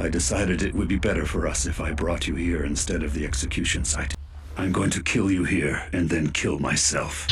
I decided it would be better for us if I brought you here instead of the execution site. I'm going to kill you here and then kill myself.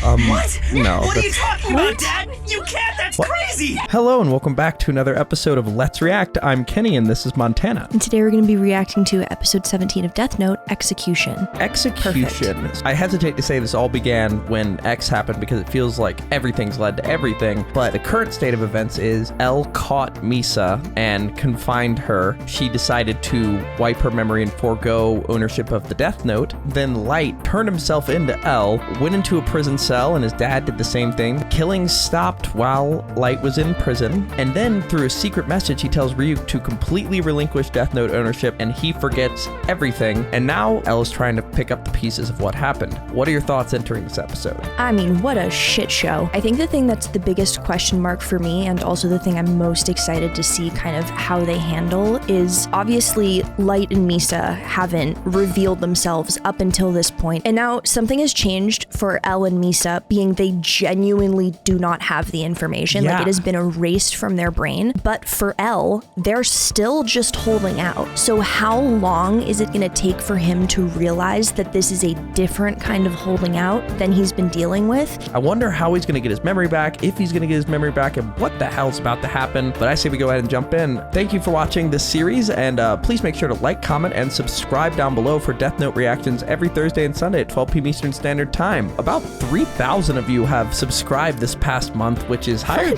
What? No. What are you talking about, Dad? You can't! That's crazy! Hello and welcome back to another episode of Let's React. I'm Kenny and this is Montana. And today we're going to be reacting to episode 17 of Death Note, Execution. Execution. Perfect. I hesitate to say this all began when X happened because it feels like everything's led to everything, but the current state of events is L caught Misa and confined her. She decided to wipe her memory and forego ownership of the Death Note. Then Light turned himself into L, went into a prison cell, and his dad did the same thing. Killings stopped while Light was in prison, and then through a secret message, he tells Ryuk to completely relinquish Death Note ownership, and he forgets everything. And now L is trying to pick up the pieces of what happened. What are your thoughts entering this episode? I mean, what a shit show. I think the thing that's the biggest question mark for me, and also the thing I'm most excited to see kind of how they handle, is obviously Light and Misa haven't revealed themselves up until this point. And now something has changed for L and Misa, being they genuinely do not have the information. Yeah. Like, it has been erased from their brain. But for L, they're still just holding out. So how long is it going to take for him to realize that this is a different kind of holding out than he's been dealing with? I wonder how he's going to get his memory back, if he's going to get his memory back, and what the hell's about to happen. But I say we go ahead and jump in. Thank you for watching this series, and please make sure to like, comment, and subscribe down below for Death Note reactions every Thursday and Sunday at 12 p.m. Eastern Standard Time. About 3,000 of you have subscribed this past month, which is higher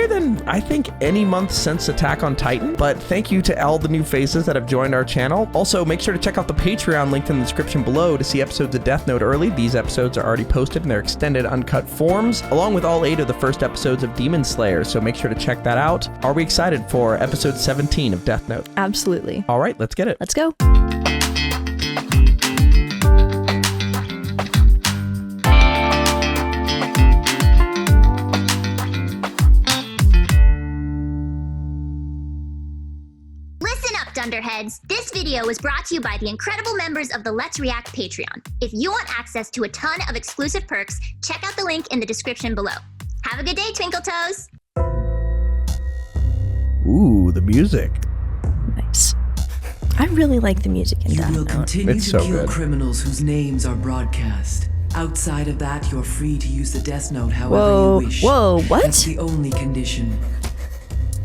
than I think any month since Attack on Titan. But thank you to all the new faces that have joined our channel. Also, make sure to check out the Patreon linked in the description below to see episodes of Death Note early. These episodes are already posted in their extended uncut forms, along with all 8 of the first episodes of Demon Slayer, so make sure to check that out. Are we excited for episode 17 of Death Note? Absolutely. All right, let's get it. Let's go. Dunderheads, this video was brought to you by the incredible members of the Let's React Patreon. If you want access to a ton of exclusive perks, check out the link in the description below. Have a good day, Twinkle Toes! Ooh, the music. Nice. I really like the music in Death You will Note. continue It's to so kill good. criminals whose names are broadcast. Outside of that, you're free to use the Death Note however Whoa, you wish. whoa, what? That's the only condition.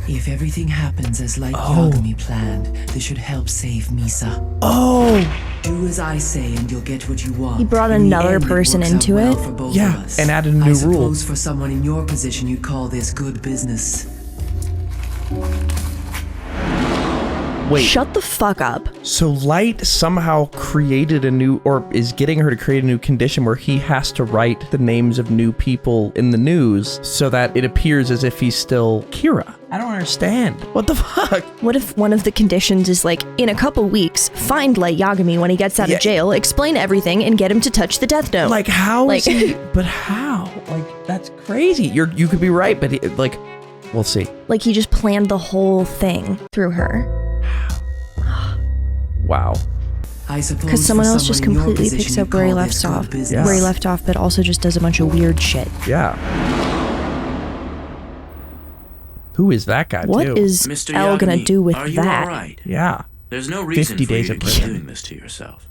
If everything happens as Light Yagami planned, this should help save Misa. Oh! Do as I say and you'll get what you want. He brought In the another end, person works out into well it? for both Yeah, of us. and added a I new rule. suppose for someone in your position, you'd call this good business. Wait. Shut the fuck up. So Light somehow created a new, or is getting her to create a new condition where he has to write the names of new people in the news so that it appears as if he's still Kira. I don't understand. What the fuck? What if one of the conditions is like, in a couple weeks, find Light Yagami when he gets out of jail, explain everything, and get him to touch the Death Note? Like, how is he? But how? Like, that's crazy. You could be right, but like, we'll see. Like, he just planned the whole thing through her. Wow. I suppose Because someone else just in your completely position, picks you'd up where he call left this good off, business. where he left off, but also just does a bunch of weird shit. Yeah. Who is that guy, What too? is Mr. L gonna Yagami, do with are you that? all right? Yeah. There's no reason 50 for you days to of keep prison. doing this to yourself.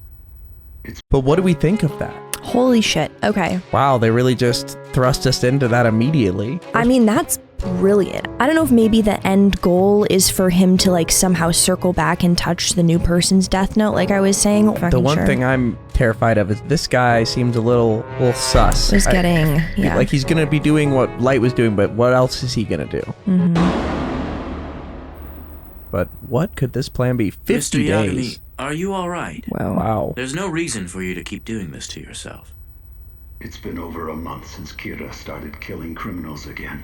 But what do we think of that? Holy shit. Okay. Wow, they really just thrust us into that immediately. I mean, that's brilliant. I don't know if maybe the end goal is for him to like somehow circle back and touch the new person's Death Note, like I was saying. The one thing I'm terrified of is this guy seems a little sus. is getting, yeah. Like he's gonna be doing what Light was doing, but what else is he gonna do? But what could this plan be? 50 Mr. Yagami, days. are you all right? Wow. There's no reason for you to keep doing this to yourself. It's been over a month since Kira started killing criminals again.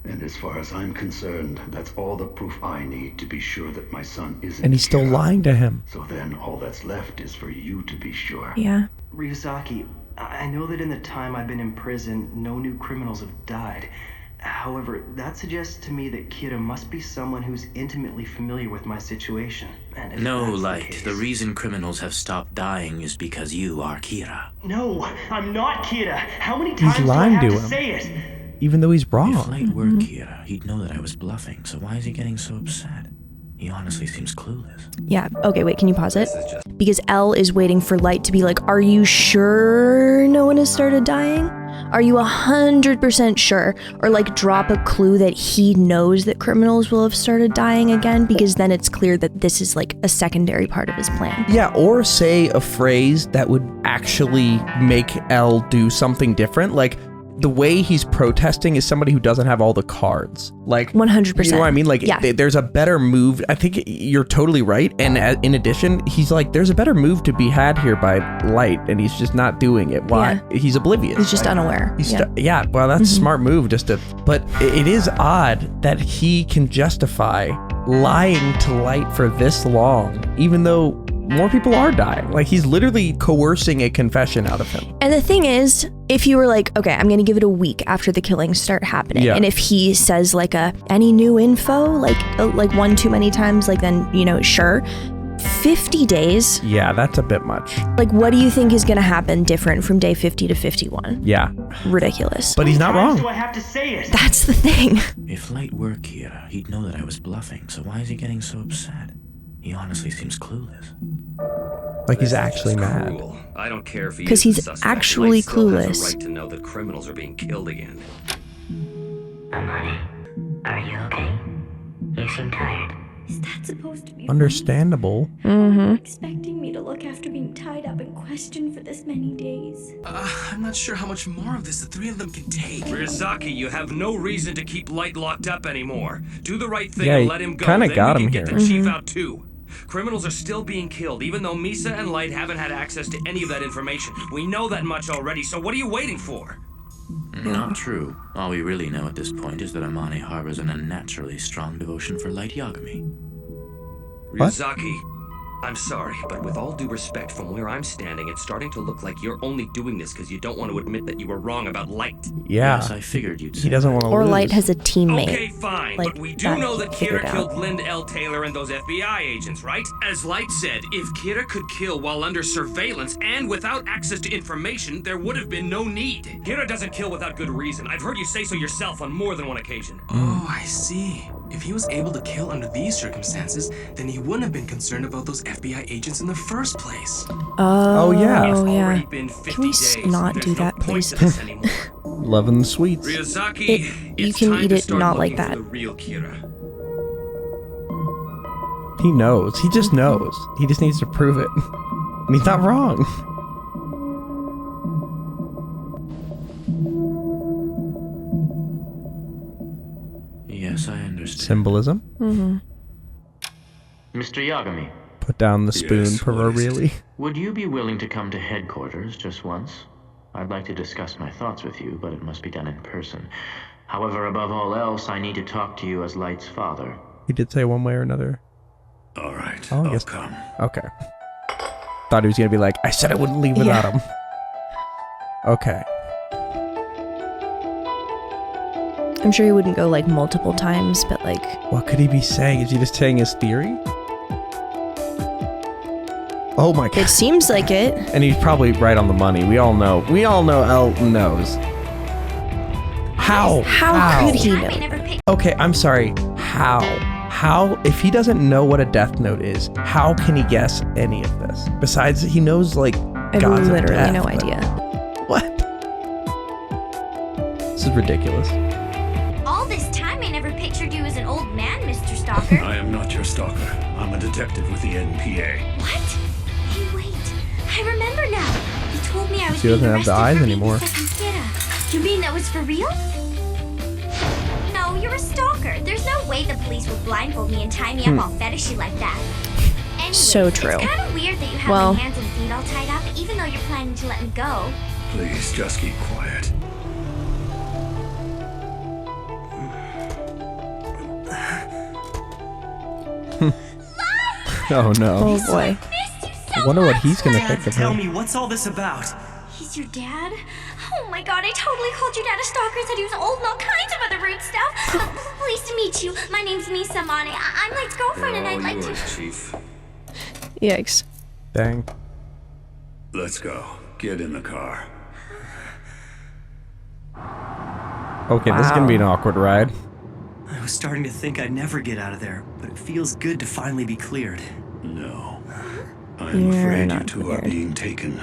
And as far as I'm concerned, that's all the proof I need to be sure that my son isn't And he's still Kira. lying to him. So then all that's left is for you to be sure. Yeah. Ryusaki, I know that in the time I've been in prison, no new criminals have died. However, that suggests to me that Kira must be someone who's intimately familiar with my situation. And if No, that's Light. case- The reason criminals have stopped dying is because you are Kira. No, I'm not Kira. How many times lying do I have to to him. say it? Even though he's If wrong. Light were Kira, he'd know that I was bluffing, so why is he getting so upset? He honestly seems clueless. Yeah, okay, wait, can you pause it? Because L is waiting for Light to be like, are you sure no one has started dying? Are you 100% sure? Or like drop a clue that he knows that criminals will have started dying again, because then it's clear that this is like a secondary part of his plan. Yeah, or say a phrase that would actually make L do something different. Like, the way he's protesting is somebody who doesn't have all the cards. Like, 100%. You know what I mean? Like, yeah. There's a better move. I think you're totally right. And in addition, he's like, there's a better move to be had here by Light, and he's just not doing it. Why? Yeah. He's oblivious. He's just unaware. Yeah, well, that's a smart move but it is odd that he can justify lying to Light for this long, even though more people are dying. Like, he's literally coercing a confession out of him. And the thing is, if you were like, okay, I'm gonna give it a week after the killings start happening, and if he says like any new info, like one too many times, like then, you know, sure. 50 days. Yeah, that's a bit much. Like, what do you think is gonna happen different from day 50 to 51? Yeah. Ridiculous. But he's not wrong. Do I have to say it? That's the thing. If Light were Kira, he'd know that I was bluffing, so why is he getting so upset? He honestly seems clueless. Like, he's actually mad. Cruel. I don't care if he because is he's the suspect. actually Light still has clueless. a right to know that criminals are being killed again. Amani, are you okay? You seem tired. Is that supposed to be Understandable. expecting me to look after being tied up and questioned for this many days? I'm not sure how much more of this the three of them can take. Ryuzaki, you have no reason to keep Light locked up anymore. Do the right thing Yeah, and he let him go. kinda Then got we him can get here. the chief out too. Criminals are still being killed, even though Misa and Light haven't had access to any of that information. We know that much already, so what are you waiting for? Not true. All we really know at this point is that Amani harbors an unnaturally strong devotion for Light Yagami. What? Ryuzaki, I'm sorry, but with all due respect, from where I'm standing, it's starting to look like you're only doing this because you don't want to admit that you were wrong about Light. Yeah. Yes, I figured you'd say He doesn't want to Or lose. Light has a teammate. Okay, fine, like, but we do that know he that figured Kira out. killed Linda L. Taylor and those FBI agents, right? As Light said, if Kira could kill while under surveillance and without access to information, there would have been no need. Kira doesn't kill without good reason. I've heard you say so yourself on more than one occasion. Oh, I see. If he was able to kill under these circumstances, then he wouldn't have been concerned about those FBI agents in the first place. Oh, yeah. Oh, It's yeah. already been 50 Can we days. not There's do no that, point please? to this anymore. Loving the sweets. Ryuzaki, You it's can time eat to it start not like looking for that. the real Kira. He knows. He just knows. He just needs to prove it. And he's not wrong. Yes, I understand. Symbolism. Mr. Yagami, Put down the spoon Yes, what is it? proverbially. would you be willing to come to headquarters just once? I'd like to discuss my thoughts with you, but it must be done in person. However, above all else, I need to talk to you as Light's father. He did say one way or another. All right, Oh, I I'll guess- come. Okay. Thought he was going to be like, I said I wouldn't leave without him. Okay. I'm sure he wouldn't go like multiple times, but like, What could he be saying? Is he just saying his theory? Oh my god. it seems like it. And he's probably right on the money. We all know. El knows. How? How could he know? Okay, I'm sorry. How? If he doesn't know what a death note is, how can he guess any of this? Besides, he knows, like, I have gods of literally death, no but- idea. What? This is ridiculous. All this time I never pictured you as an old man, Mr. Stalker. I am not your stalker. I'm a detective with the NPA. What? Hey, wait. I remember now. You told me I was She being doesn't have the arrested eyes for anymore. babysitting Kira. You mean that was for real? No, you're a stalker. There's no way the police would blindfold me and tie me up all fetishy like that. Anyway, So true. It's kind of weird that you have Well- my hands and feet all tied up, even though you're planning to let me go. Please, just keep quiet. Oh no. Oh boy. I wonder what he's gonna think of Tell her. me, what's all this about? He's your dad? Oh my god, I totally called your dad a stalker, said he was old and all kinds of other rude stuff. Pleased to meet you. My name's Misa Mane. I'm Light's girlfriend and I'd like to... Chief. Yikes. Dang. Let's go. Get in the car. Okay, this is gonna be an awkward ride. I was starting to think I'd never get out of there, but it feels good to finally be cleared. No. I'm afraid you two are being taken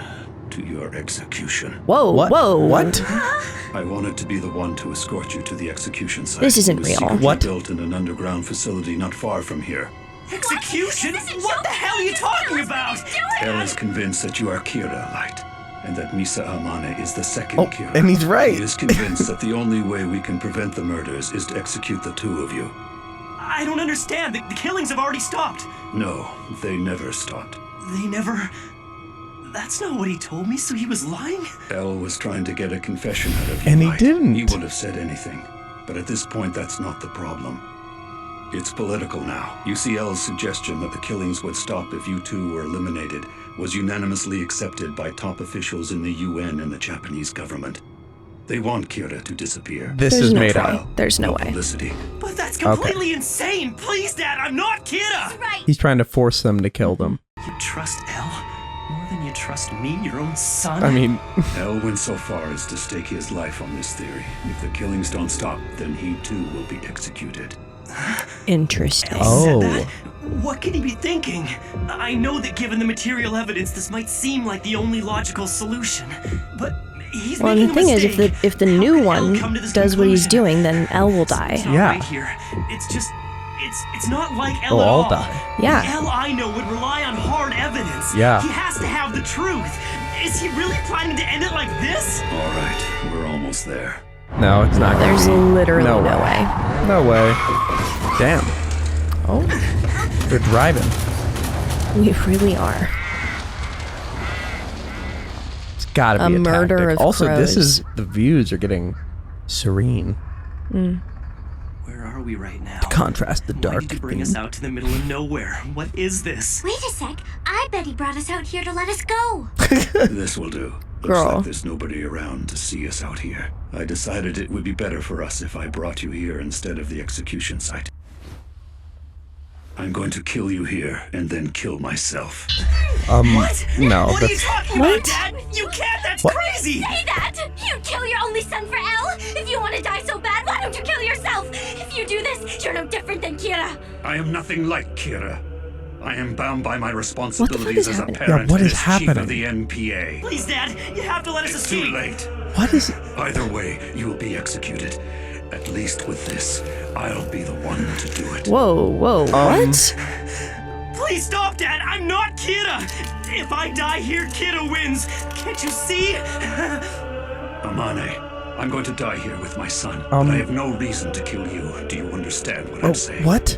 to your execution. Whoa, whoa. What? I wanted to be the one to escort you to the execution site. This isn't It was real. secretly What? built in an underground facility not far from here. Execution? What the hell are you talking about? Elle is convinced that you are Kira, Light, and that Misa Amane is the second Oh, Kira. and he's right. He is convinced that the only way we can prevent the murders is to execute the two of you. I don't understand. The killings have already stopped. No, they never stopped. They never... That's not what he told me, so he was lying? Elle was trying to get a confession out of you, And he Light. didn't. He would have said anything. But at this point, that's not the problem. It's political now. You see, Elle's suggestion that the killings would stop if you two were eliminated was unanimously accepted by top officials in the UN and the Japanese government. They want Kira to disappear. This There's is no made trial. up. There's no way. Publicity. But that's completely insane! Please, Dad, I'm not Kira! Right. He's trying to force them to kill them. You trust Elle more than you trust me, your own son? I mean, Elle went so far as to stake his life on this theory. If the killings don't stop, then he too will be executed. Interesting. Oh. Said that? What could he be thinking? I know that given the material evidence, this might seem like the only logical solution, but he's Well, making the thing a is, mistake. if the How new could Elle one come to this does what he's conclusion? doing, then Elle will die. It's not Yeah. right here. It's just, it's not like Elle They'll at all all. die. Yeah. The Elle I know would rely on hard evidence. Yeah. He has to have the truth. Is he really planning to end it like this? All right, we're almost there. no, it's not gonna There's be. literally No no way. way. No way. Damn. Oh, they're driving. We really are. It's gotta be A a murder tactic. of Also, this crows. is the views are getting serene. Where are we right now? To contrast the Why dark did you bring theme. us out to the middle of nowhere? What is this? Wait a sec. I bet he brought us out here to let us go. This will do. Looks Girl. like there's nobody around to see us out here. I decided it would be better for us if I brought you here instead of the execution site. I'm going to kill you here and then kill myself. What? No, What are you that's talking What? about, Dad? You can't. That's What? crazy. Say that! You'd kill your only son for Elle? If you want to die so bad, why don't you kill yourself? If you do this, you're no different than Kira. I am nothing like Kira. I am bound by my responsibilities is as a happening? parent Yeah, what and is as chief happening? of the NPA. Please, Dad, you have to let us It's escape. too late. what is? Either way, you will be executed. At least with this, I'll be the one to do it. Whoa, whoa, what? Please stop, Dad. I'm not Kira. If I die here, Kira wins. Can't you see? Amane, I'm going to die here with my son, but I have no reason to kill you. Do you understand what Oh, I'm saying? what?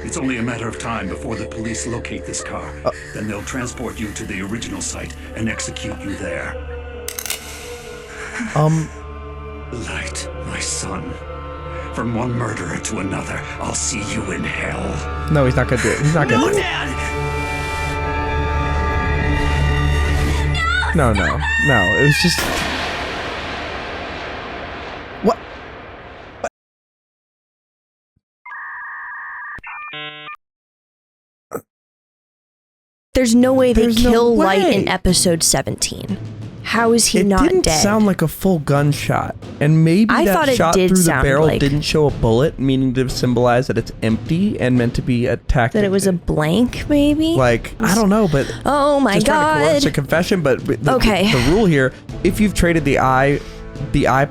It's only a matter of time before the police locate this car. Then they'll transport you to the original site and execute you there. Light, my son. From one murderer to another, I'll see you in hell. No, he's not gonna do it. He's not No, gonna. Dad. No. It was just. What? There's no way they There's no kill Light way. in episode 17. How is he It not didn't dead? sound like a full gunshot, and maybe I that thought it shot did through the sound barrel like- didn't show a bullet, meaning to symbolize that it's empty and meant to be a tactic. That it was a blank, maybe? like I don't know, but Oh my just trying to coerce a god. confession. But the, Okay. the rule here: if you've traded the eye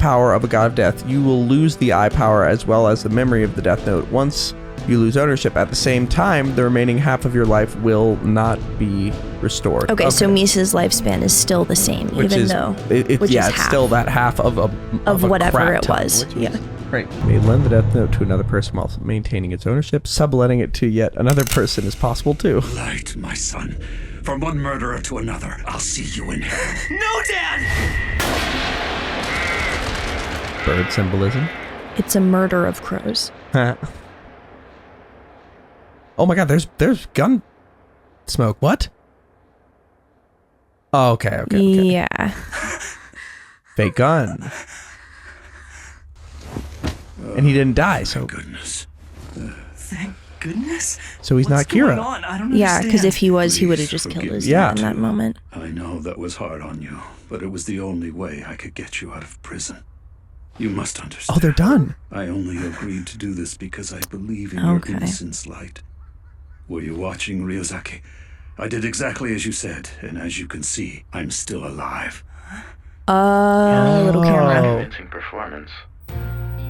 power of a god of death, you will lose the eye power as well as the memory of the death note. Once you lose ownership, at the same time, the remaining half of your life will not be restored. Okay, so Misa's lifespan is still the same, Which even is, though it's half still that half of a whatever crap it ton, was. which Yeah. Right. May lend the death note to another person while maintaining its ownership. Subletting it to yet another person is possible too. Light, my son. From one murderer to another, I'll see you in hell. No, Dad. Bird symbolism. It's a murder of crows. Oh my god, there's gun smoke. What? Oh, okay. Yeah. Fake gun. And he didn't die, so Goodness. Thank goodness. so he's What's not Kira. going on? I don't Yeah, understand. because if he was, he would have Please just killed forgive his me. Yeah. dad in that moment. I know that was hard on you, but it was the only way I could get you out of prison. You must understand. Oh, they're done. I only agreed to do this because I believe in your innocence, Light. Were you watching, Ryuzaki? I did exactly as you said, and as you can see, I'm still alive. Little camera. Convincing performance.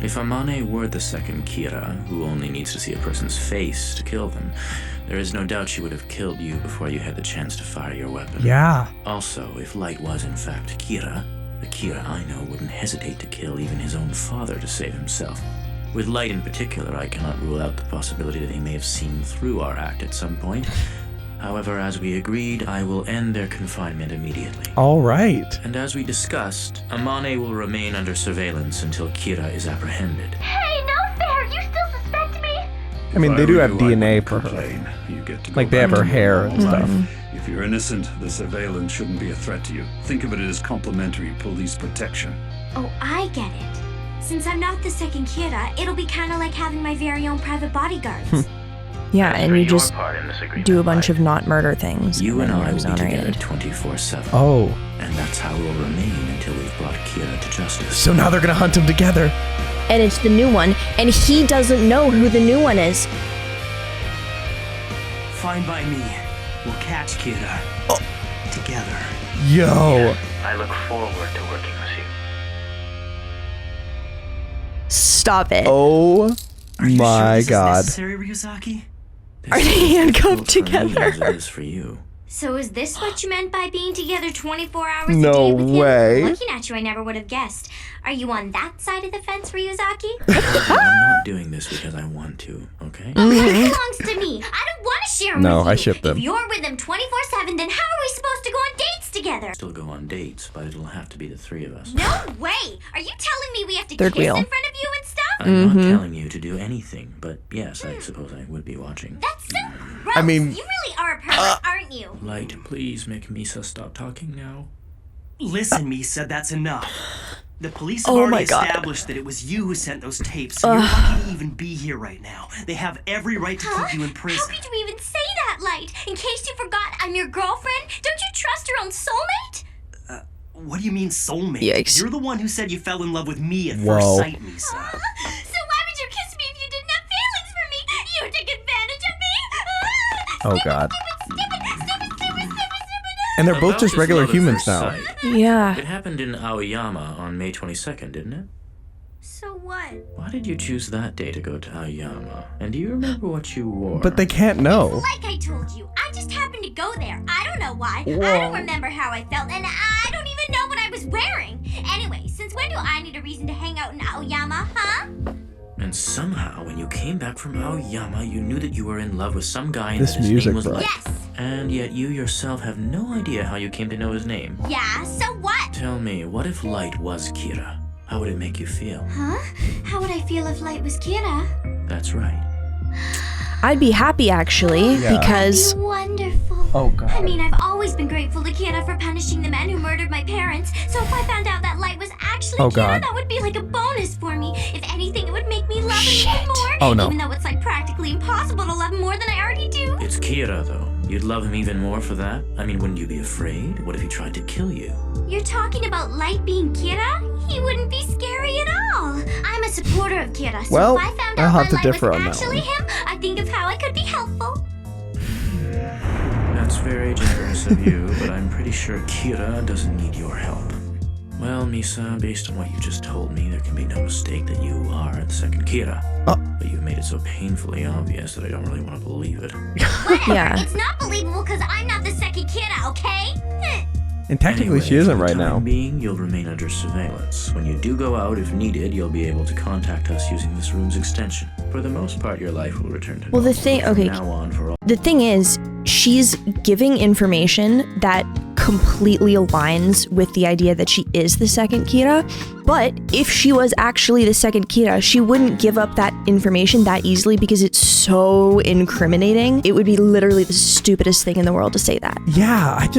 If Amane were the second Kira, who only needs to see a person's face to kill them, there is no doubt she would have killed you before you had the chance to fire your weapon. Yeah. Also, if Light was in fact Kira, the Kira I know wouldn't hesitate to kill even his own father to save himself. With Light in particular, I cannot rule out the possibility that he may have seen through our act at some point. However, as we agreed, I will end their confinement immediately. All right. And as we discussed, Amane will remain under surveillance until Kira is apprehended. Hey, no fair! You still suspect me? I mean, they do have DNA for her. You get to Like, they have her hair and stuff. If you're innocent, the surveillance shouldn't be a threat to you. Think of it as complimentary police protection. Oh, I get it. Since I'm not the second Kira, it'll be kind of like having my very own private bodyguards. Yeah, and you just do a bunch of not murder things. You and I you're will be together exonerated. 24/7. Oh. And that's how we'll remain until we've brought Kira to justice. So now they're gonna hunt them together. And it's the new one, and he doesn't know who the new one is. Fine by me. We'll catch Kira. Together. Yo. I look forward to working with you. Stop it. Oh my Is this god. necessary, Ryuzaki? Are they handcuffed together? As it is for you. So is this what you meant by being together 24 hours No a day with way. him? Looking at you, I never would have guessed. Are you on that side of the fence, Ryuzaki? I'm not doing this because I want to, okay? Well, that belongs to me. I don't want to share him No, with you. I ship them. If you're with him 24/7, then how are we supposed to go on dates together? Still go on dates, but it'll have to be the three of us. No way! Are you telling me we have to Third kiss wheel. in front of you and stuff? I'm not telling you to do anything, but yes, I suppose I would be watching. That's so gross. I mean, you really are a pervert, aren't you? Light, please make Misa stop talking now. Listen, Misa, that's enough. The police have Oh already my God. established that it was you who sent those tapes, so you're lucky to even be here right now. They have every right to keep you in prison. How could you even say that, Light? In case you forgot, I'm your girlfriend. Don't you trust your own soulmate? What do you mean soulmate? Yikes. You're the one who said you fell in love with me at Whoa. first sight, Misa. So why would you kiss me if you didn't have feelings for me? You took advantage of me? Oh god. Stupid. And they're both About just this regular love at humans first now. sight. Yeah. It happened in Aoyama on May 22nd, didn't it? So what? Why did you choose that day to go to Aoyama? And do you remember what you wore? But they can't know. Like I told you, I just happened to go there. I don't know why. I don't remember how I felt, and I don't even know what I was wearing. Anyway, since when do I need a reason to hang out in Aoyama, huh? And somehow, when you came back from Aoyama, you knew that you were in love with some guy and This that his music, name was bro. Light. Yes. And yet you yourself have no idea how you came to know his name. Yeah, so what? Tell me, what if Light was Kira? How would it make you feel? Huh? How would I feel if Light was Kira? That's right. I'd be happy actually, Yeah. because That'd be wonderful. Oh, God. I mean, I've always been grateful to Kira for punishing the men who murdered my parents. So if I found out that Light was actually Oh, Kira, God. that would be like a bonus for me. If anything, it would make me love him even more. Oh, no. Even though it's like practically impossible to love him more than I already do. It's Kira, though. You'd love him even more for that? I mean, wouldn't you be afraid? What if he tried to kill you? You're talking about Light being Kira? He wouldn't be scary at all. I'm a supporter of Kira, so Well, if I found I'll out have my to Light differ was on that actually one. him, I think of how I could be helpful. That's very generous of you, but I'm pretty sure Kira doesn't need your help. Well, Misa, based on what you just told me, there can be no mistake that you are the second Kira. But you've made it so painfully obvious that I don't really want to believe it. Whatever. Yeah. It's not believable because I'm not the second Kira, okay? And technically Anyway, she isn't for the right now. time being, you'll remain under surveillance. When you do go out, if needed, you'll be able to contact us using this room's extension. For the most part, your life will return to Well, the normal. thing- From okay. now on, for all the thing is, she's giving information that completely aligns with the idea that she is the second Kira. But if she was actually the second Kira, she wouldn't give up that information that easily because it's so incriminating. It would be literally the stupidest thing in the world to say that. Yeah, it's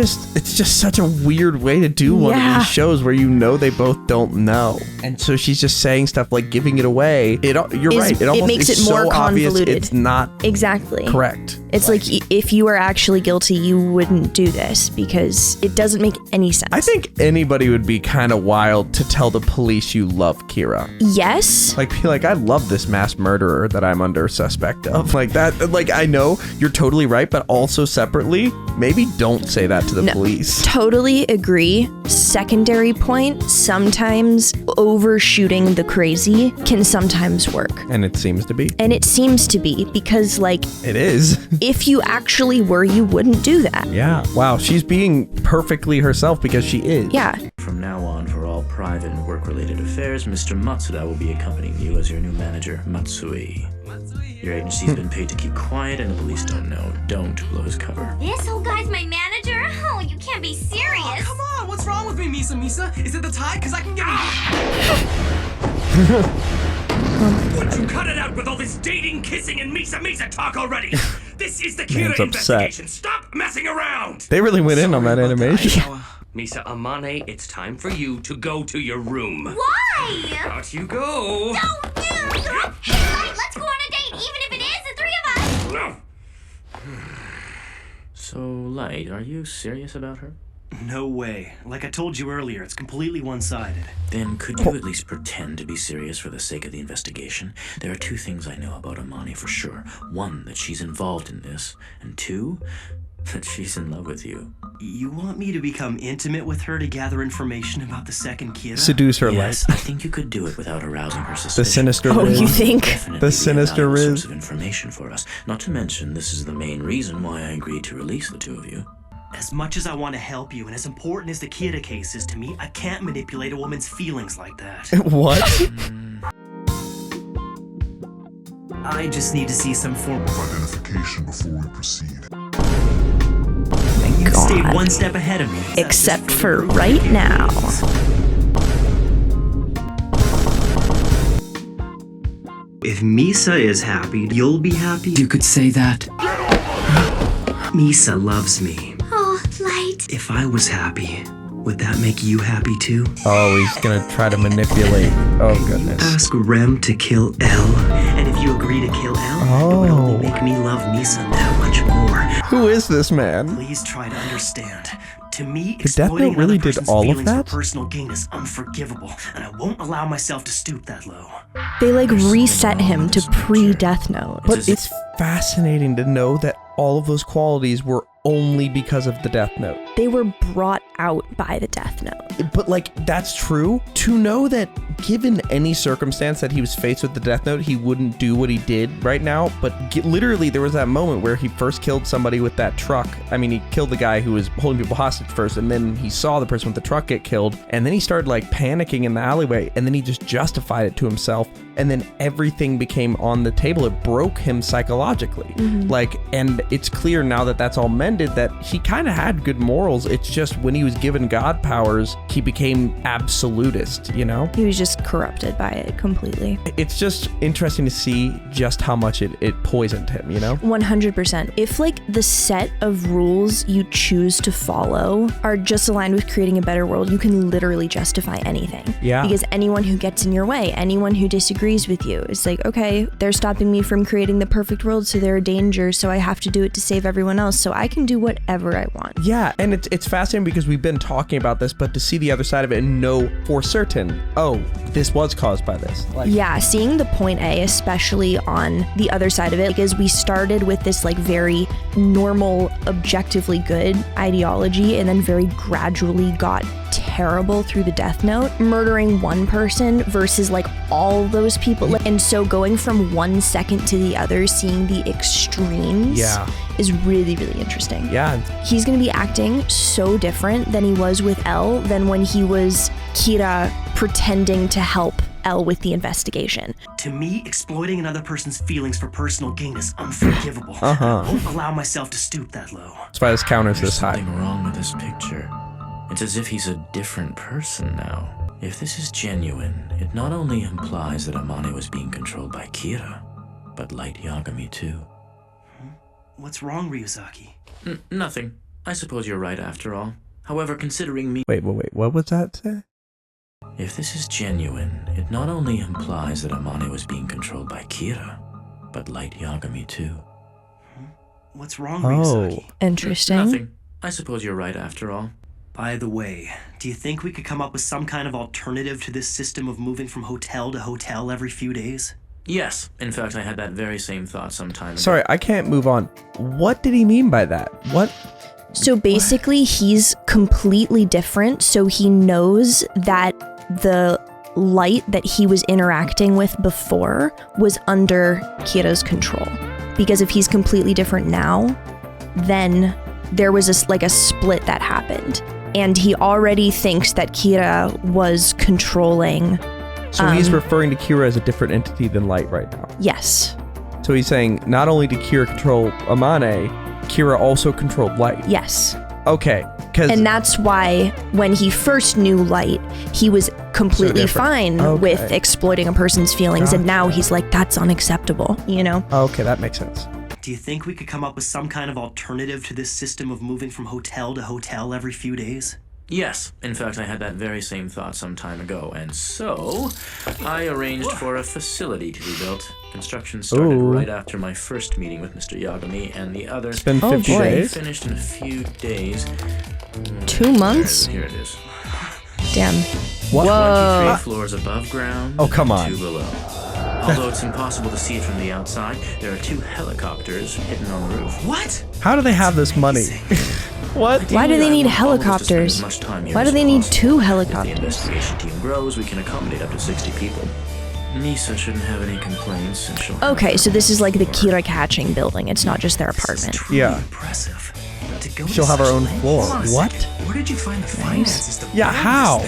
just such a weird way to do one of Yeah. these shows where you know they both don't know. And so she's just saying stuff like giving it away. You're right. It almost makes is it more so obvious convoluted. it's not Exactly. correct. It's like if you were actually guilty, you wouldn't do this because it doesn't make any sense. I think anybody would be kind of wild to tell the police police you love Kira. Yes. Like, be like, I love this mass murderer that I'm under suspect of. Like that, like, I know you're totally right, but also separately, maybe don't say that to the police. Totally agree. Secondary point, sometimes overshooting the crazy can sometimes work. And it seems to be. And it seems to be because, like... It is. If you actually were, you wouldn't do that. Yeah. Wow, she's being perfectly herself because she is. Yeah. From now on, for all private and work-related affairs, Mr. Matsuda will be accompanying you as your new manager, Matsui. Your agency's been paid to keep quiet, and the police don't know. Don't blow his cover. This old guy's my manager? Oh, you can't be serious. Oh, come on, what's wrong with me, Misa? Is it the tide? Because I can get Would you cut it out with all this dating, kissing, and Misa talk already? This is the Kira Man's upset. investigation. Stop messing around. They really went in on that animation. Misa Amane, it's time for you to go to your room. Why? Out you go. Don't do that. Hey, let's go on a date, even if it is the three of us. No. So, Light, are you serious about her? No way. Like I told you earlier, it's completely one-sided. Then could you at least pretend to be serious for the sake of the investigation? There are two things I know about Amane for sure. One, that she's involved in this, and two, that she's in love with you. You want me to become intimate with her to gather information about the second Kira? Seduce her, Yes, Light. I think you could do it without arousing her suspicion. The sinister Oh, Riz. you think? Definitely The be a sinister valuable Riz. source of information for us. Not to mention, this is the main reason why I agreed to release the two of you. As much as I want to help you, and as important as the Kira case is to me, I can't manipulate a woman's feelings like that. What? I just need to see some form of identification before we proceed. You stayed one step ahead of me. Except for right now. If Misa is happy, you'll be happy? You could say that. Misa loves me. Oh, Light. If I was happy, would that make you happy too? Oh, he's gonna try to manipulate. Oh, goodness. Ask Rem to kill L, and if you agree to kill L, it would only make me love Misa that much more. Who is this man? Please try to understand. To me, The Death exploiting Note really another did person's all of feelings that? for personal gain is unforgivable, and I won't allow myself to stoop that low. They like reset him to pre-Death Note. But it's fascinating to know that all of those qualities were only because of the Death Note. They were brought out by the Death Note. But like, that's true. To know that given any circumstance that he was faced with the Death Note, he wouldn't do what he did right now. But literally, there was that moment where he first killed somebody with that truck. I mean, he killed the guy who was holding people hostage first, and then he saw the person with the truck get killed, and then he started like panicking in the alleyway, and then he just justified it to himself, and then everything became on the table. It broke him psychologically. Like, and it's clear now that that's all mended, that he kind of had good morals. It's just when he was given God powers, he became absolutist, you know? He was just corrupted by it completely. It's just interesting to see just how much it poisoned him, you know? 100%. If like the set of rules you choose to follow are just aligned with creating a better world, you can literally justify anything. Yeah. Because anyone who gets in your way, anyone who disagrees with you, is like, okay, they're stopping me from creating the perfect world, so they're a danger, so I have to do it to save everyone else, so I can do whatever I want. Yeah, and it's fascinating because we've been talking about this, but to see the other side of it and know for certain, oh, this was caused by this. Like, Yeah, seeing the point A, especially on the other side of it, because we started with this like very normal, objectively good ideology, and then very gradually got terrible through the Death Note, murdering one person versus like all those people. And so going from 1 second to the other, seeing the extremes is really, really interesting. Yeah. He's going to be acting so different than he was with L than when he was Kira pretending to help L with the investigation. To me, exploiting another person's feelings for personal gain is unforgivable. Uh-huh. I won't allow myself to stoop that low. That's why this counters There's this high. something wrong with this picture. It's as if he's a different person now. If this is genuine, it not only implies that Amane was being controlled by Kira, but Light Yagami too. What's wrong, Ryuzaki? Nothing. I suppose you're right after all. However, considering me... Wait, what was that say? If this is genuine, it not only implies that Amane was being controlled by Kira, but Light Yagami too. What's wrong, Ryuzaki? Interesting. Nothing. I suppose you're right after all. By the way, do you think we could come up with some kind of alternative to this system of moving from hotel to hotel every few days? Yes. In fact, I had that very same thought some time ago. Sorry, I can't move on. What did he mean by that? What? So basically, he's completely different, so he knows that the light that he was interacting with before was under Kira's control. Because if he's completely different now, then there was a split that happened. And he already thinks that Kira was controlling. So he's referring to Kira as a different entity than Light right now. Yes. So he's saying not only did Kira control Amane, Kira also controlled Light. Yes. Okay. And that's why when he first knew Light, he was completely fine with exploiting a person's feelings. And now he's like, that's unacceptable, you know? Okay, that makes sense. Do you think we could come up with some kind of alternative to this system of moving from hotel to hotel every few days? Yes. In fact, I had that very same thought some time ago, and so I arranged for a facility to be built. Construction started right after my first meeting with Mr. Yagami, and the other... It's been 50 days? Finished in a few days. 2 months? Here it is. Damn. What? 23 floors above ground. Oh, come on. 2 below. Although it's impossible to see it from the outside, there are 2 helicopters hidden on the roof. What? How do they have this money? What? Why do they need helicopters? Why do they need 2 helicopters? If the investigation team grows, we can accommodate up to 60 people. Misa shouldn't have any complaints, and she'll... Okay, so this is like the Kira catching building. It's not just their apartment. Yeah. Impressive. She'll have her own floor. What? Where did you find the finances to Yeah, how?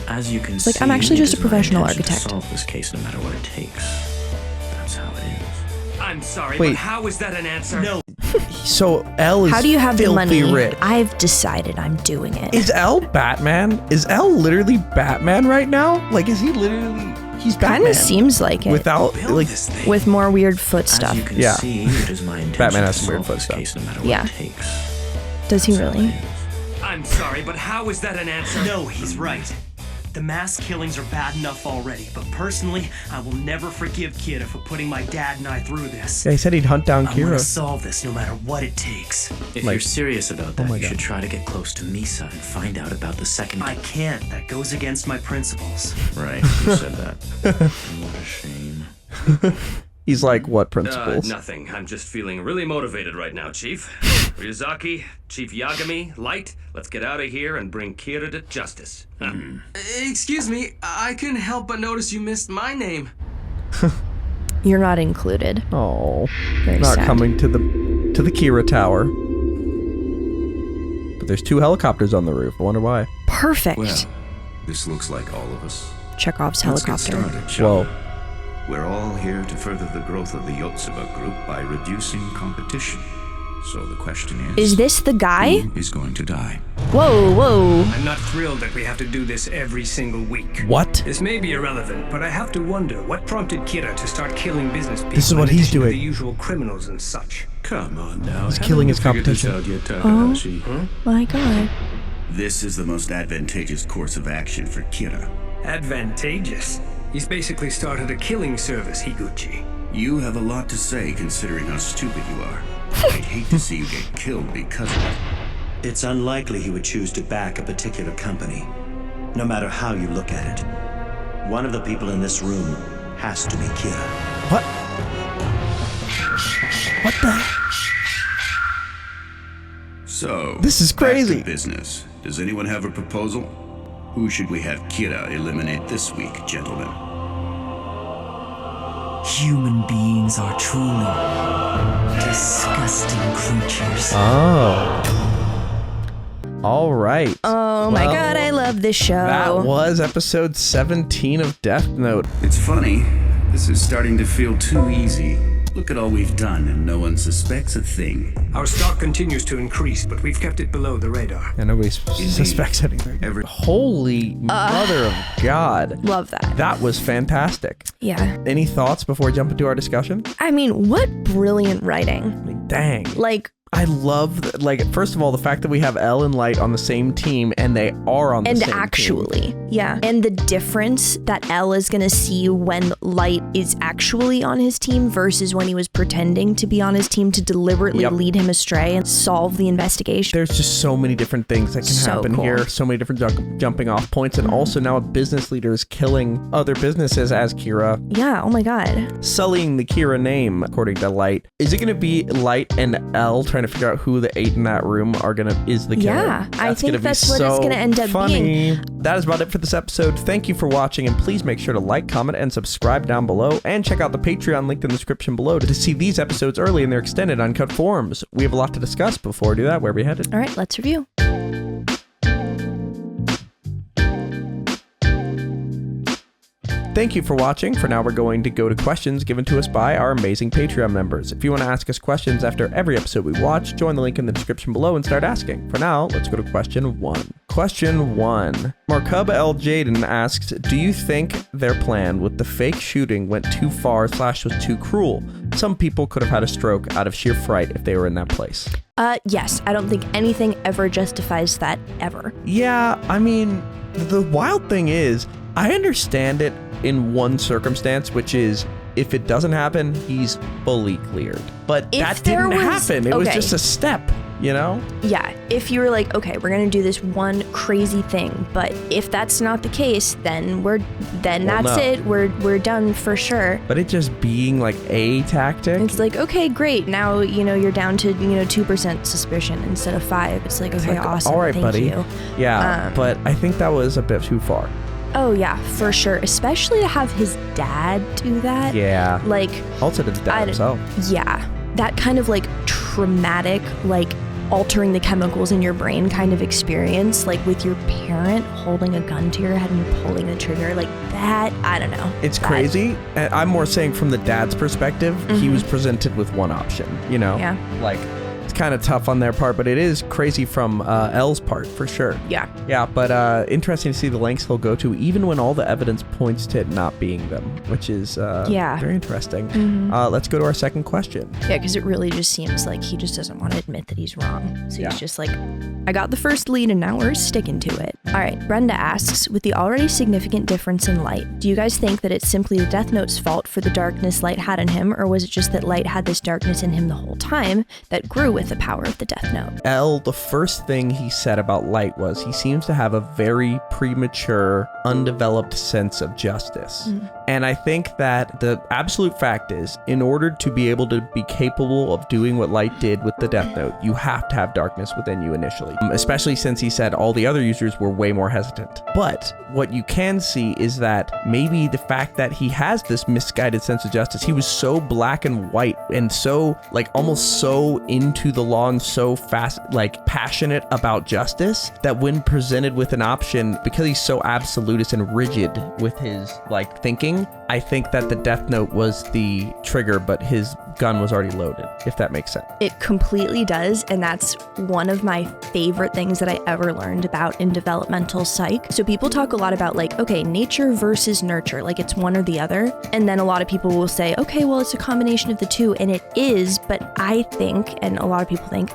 As you can see, I'm actually just a professional it is my intention architect. to solve this case no matter what it takes. That's how it is. I'm sorry, Wait. but how is that an answer? No. So L is How do you have the money? filthy rich. I've decided I'm doing it. Is L Batman? Is L literally Batman right now? Like, is he literally... He's Batman. Kind of seems like it. Without, like... With more weird foot stuff. As you can Yeah. see, it is my intention Batman has to some weird solve foot this stuff. case no matter what Yeah. it takes. Does he really? I'm sorry, but how is that an answer? No, he's right. The mass killings are bad enough already, but personally, I will never forgive Kira for putting my dad and I through this. Yeah, he said he'd hunt down I want to Kira. solve this no matter what it takes. If Like- you're serious about that, my you God. should try to get close to Misa and find out about the second... I can't. That goes against my principles. Right, you said that. What a shame. He's like, what principles? Nothing. I'm just feeling really motivated right now, Chief. Ryuzaki, Chief Yagami, Light, let's get out of here and bring Kira to justice. Huh? Excuse me, I couldn't help but notice you missed my name. You're not included. Oh, Very not sad. coming to the Kira Tower. But there's 2 helicopters on the roof. I wonder why. Perfect. Well, this looks like all of us. Chekhov's Let's get helicopter. started, shall Whoa. we? We're all here to further the growth of the Yotsuba group by reducing competition. So the question Is this the guy? who is going to die? Whoa, whoa. I'm not thrilled that we have to do this every single week. What? This may be irrelevant, but I have to wonder what prompted Kira to start killing business people. This is what in he's addition to doing. The usual criminals and such. Come on now. He's killing his competition. Oh my god. This is the most advantageous course of action for Kira. Advantageous. He's basically started a killing service, Higuchi. You have a lot to say considering how stupid you are. I'd hate to see you get killed because of it. It's unlikely he would choose to back a particular company, no matter how you look at it. One of the people in this room has to be Kira. What? What the? So, This is crazy. back to business. Does anyone have a proposal? Who should we have Kira eliminate this week, gentlemen? Human beings are truly disgusting creatures. Oh. All right. Oh my Well, god, I love this show. That was episode 17 of Death Note. It's funny. This is starting to feel too easy. Look at all we've done and no one suspects a thing. Our stock continues to increase, but we've kept it below the radar. And nobody suspects anything. Holy mother of God. Love that. That was fantastic. Yeah. Any thoughts before we jump into our discussion? I mean, what brilliant writing. Dang. Like, I love, like, first of all, the fact that we have L and Light on the same team, and they are on the same team. Yeah. And the difference that L is going to see when Light is actually on his team versus when he was pretending to be on his team to deliberately lead him astray and solve the investigation. There's just so many different things that can happen here. So many different jumping off points. And also now a business leader is killing other businesses as Kira. Yeah, oh my God. Sullying the Kira name, according to Light. Is it going to be Light and L trying to figure out who the 8 in that room is the killer? Yeah, I think that's what it's going to end up being. That is about it for this episode. Thank you for watching, and please make sure to like, comment, and subscribe down below, and check out the Patreon linked in the description below to see these episodes early in their extended uncut forms. We have a lot to discuss. Before we do that, where are we headed? All right, let's review. Thank you for watching. For now, we're going to go to questions given to us by our amazing Patreon members. If you want to ask us questions after every episode we watch, join the link in the description below and start asking. For now, let's go to question 1. Question 1. Marcub L. Jaden asks, do you think their plan with the fake shooting went too far / was too cruel? Some people could have had a stroke out of sheer fright if they were in that place. Yes, I don't think anything ever justifies that, ever. Yeah, I mean, the wild thing is, I understand it in one circumstance, which is if it doesn't happen, he's fully cleared. But that didn't happen. It was just a step, you know? Yeah, if you were like, okay, we're gonna do this one crazy thing, but if that's not the case, then that's it. We're done for sure. But it just being like a tactic. It's like, okay, great. Now you're down to 2% suspicion instead of 5. It's like, okay, awesome. All right, thank buddy. you. Yeah, but I think that was a bit too far. Oh yeah, for sure. Especially to have his dad do that. Yeah. Like, also his dad himself. Yeah. That kind of like traumatic, like altering the chemicals in your brain kind of experience, like with your parent holding a gun to your head and pulling the trigger, like that, I don't know. It's crazy. And I'm more saying from the dad's perspective, he was presented with one option, you know? Yeah. Like, it's kind of tough on their part, but it is crazy from L's part for sure. Yeah. Yeah, but interesting to see the lengths he'll go to, even when all the evidence points to it not being them, which is very interesting. Let's go to our second question. Yeah, because it really just seems like he just doesn't want to admit that he's wrong. So he's just like, I got the first lead and now we're sticking to it. All right, Brenda asks, with the already significant difference in Light, do you guys think that it's simply the Death Note's fault for the darkness Light had in him, or was it just that Light had this darkness in him the whole time that grew with the power of the Death Note? L, the first thing he said about Light was he seems to have a very premature, undeveloped sense of justice. And I think that the absolute fact is, in order to be able to be capable of doing what Light did with the Death Note, you have to have darkness within you initially. Especially since he said all the other users were way more hesitant. But what you can see is that maybe the fact that he has this misguided sense of justice, he was so black and white and so like almost so into the law and so fast, like passionate about justice, that when presented with an option, because he's so absolutist and rigid with his like thinking, I think that the Death Note was the trigger, but his gun was already loaded, if that makes sense. It completely does, and that's one of my favorite things that I ever learned about in developmental psych. So people talk a lot about like, okay, nature versus nurture, like it's one or the other. And then a lot of people will say, okay, well, it's a combination of the two, and it is, but I think, and a lot of people think,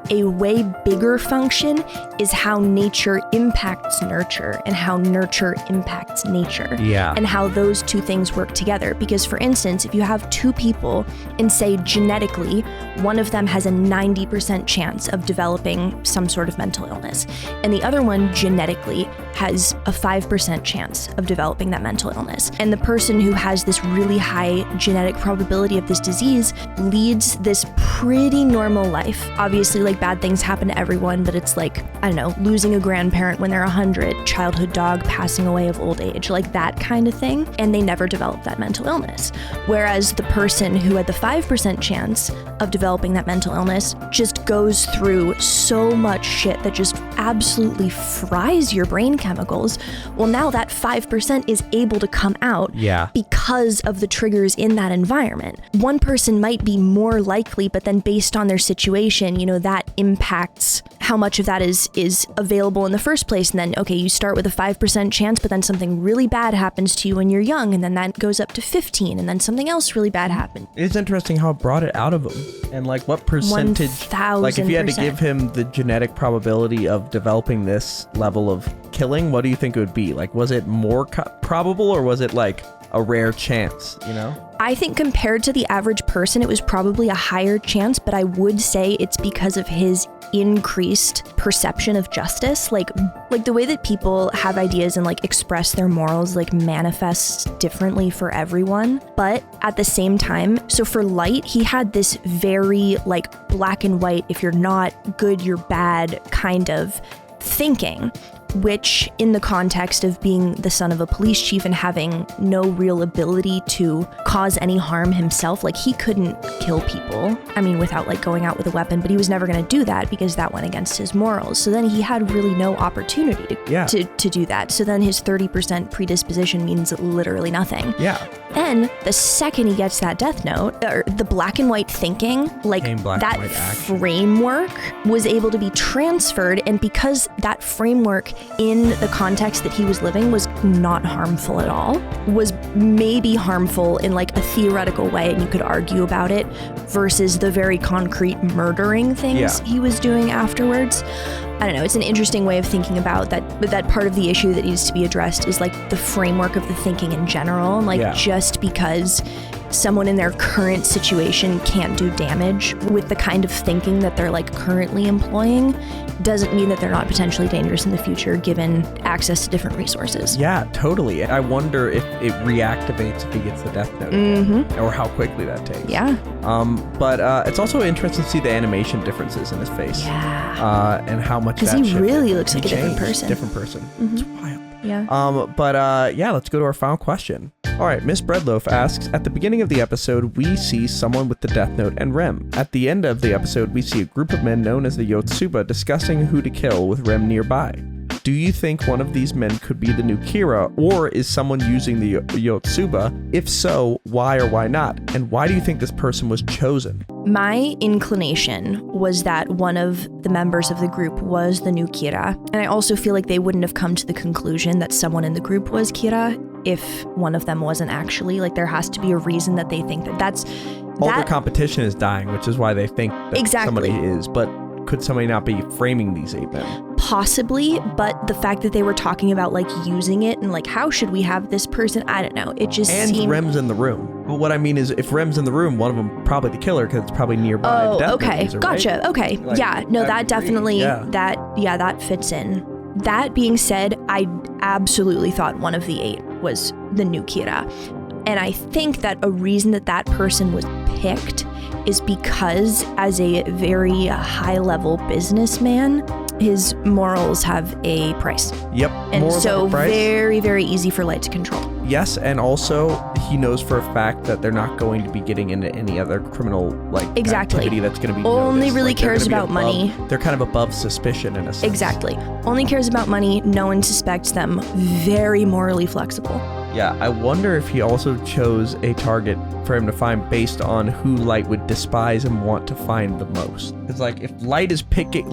a way bigger function is how nature impacts nurture and how nurture impacts nature. Yeah. And how those two things work together. Because for instance, if you have two people and say genetically, one of them has a 90% chance of developing some sort of mental illness, and the other one genetically has a 5% chance of developing that mental illness. And the person who has this really high genetic probability of this disease leads this pretty normal life. Obviously, like bad things happen to everyone, but it's like, I don't know, losing a grandparent when they're 100, childhood dog passing away of old age, like that kind of thing. And they never develop that mental illness. Whereas the person who had the 5% chance of developing that mental illness just goes through so much shit that just absolutely fries your brain chemicals. Well, now that 5% is able to come out because of the triggers in that environment. One person might be more likely, but then based on their situation, you know, that impacts how much of that is available in the first place. And then, okay, you start with a 5% chance, but then something really bad happens to you when you're young, young, and then that goes up to 15, and then something else really bad happened. It's interesting how it brought it out of him, and like what percentage, 1000%. like if you had to give him the genetic probability of developing this level of killing, what do you think it would be? Like, was it more probable, or was it like a rare chance, you know? I think compared to the average person, it was probably a higher chance, but I would say it's because of his increased perception of justice. Like the way that people have ideas and like express their morals like manifests differently for everyone. But at the same time, so for Light, he had this very like black and white, if you're not good, you're bad kind of thinking, which in the context of being the son of a police chief and having no real ability to cause any harm himself, like he couldn't kill people, I mean, without like going out with a weapon, but he was never going to do that because that went against his morals. So then he had really no opportunity to do that. So then his 30% predisposition means literally nothing. Yeah. Then the second he gets that death note, or the black and white thinking, like that framework was able to be transferred. And because that framework in the context that he was living was not harmful at all, was maybe harmful in like a theoretical way, and you could argue about it, versus the very concrete murdering things he was doing afterwards. I don't know, it's an interesting way of thinking about that, but that part of the issue that needs to be addressed is like the framework of the thinking in general. Like just because someone in their current situation can't do damage with the kind of thinking that they're like currently employing doesn't mean that they're not potentially dangerous in the future given access to different resources. Yeah, totally. I wonder if it reactivates if he gets the death note again, or how quickly that takes. Yeah. But it's also interesting to see the animation differences in his face. Yeah. And how much that because he shifted. really looks like He a different changed. person. Different person. It's wild. Yeah. But let's go to our final question. All right, Miss Breadloaf asks, at the beginning of the episode, we see someone with the Death Note and Rem. At the end of the episode, we see a group of men known as the Yotsuba discussing who to kill with Rem nearby. Do you think one of these men could be the new Kira, or is someone using the Yotsuba? If so, why or why not? And why do you think this person was chosen? My inclination was that one of the members of the group was the new Kira, and I also feel like they wouldn't have come to the conclusion that someone in the group was Kira if one of them wasn't actually. Like, there has to be a reason that they think that that's... All their competition is dying, which is why they think that somebody is, but could somebody not be framing these 8 men? Possibly, but the fact that they were talking about like using it and like how should we have this person, I don't know, it just seemed... And Rem's in the room. But what I mean is, if Rem's in the room, one of them probably the killer because it's probably nearby. Oh, the okay, user, gotcha. Right? Okay, Like, yeah, no, that definitely that fits in. That being said, I absolutely thought one of the 8 was the new Kira, and I think that a reason that that person was picked is because as a very high-level businessman, his morals have a price. Yep. And so very, very easy for Light to control. Yes, and also he knows for a fact that they're not going to be getting into any other criminal activity that's going to be only noticed. really cares about above, money. They're kind of above suspicion in a sense. Exactly. Only cares about money. No one suspects them. Very morally flexible. Yeah, I wonder if he also chose a target for him to find based on who Light would despise and want to find the most. It's like if Light is picking,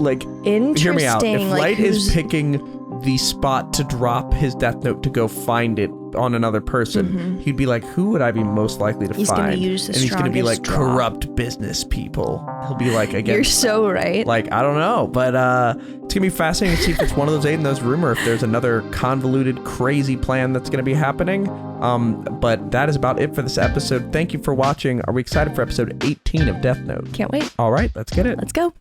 hear me out. If Light is picking the spot to drop his death note to go find it on another person, he'd be like, who would I be most likely to find? Gonna use the and he's going to be like, draw. corrupt business people. He'll be like, again. You're so right. Like, I don't know, but it's going to be fascinating to see if it's one of those 8 in those room or if there's another convoluted, crazy plan that's going to be happening. But that is about it for this episode. Thank you for watching. Are we excited for episode 18 of Death Note? Can't wait. All right, let's get it. Let's go.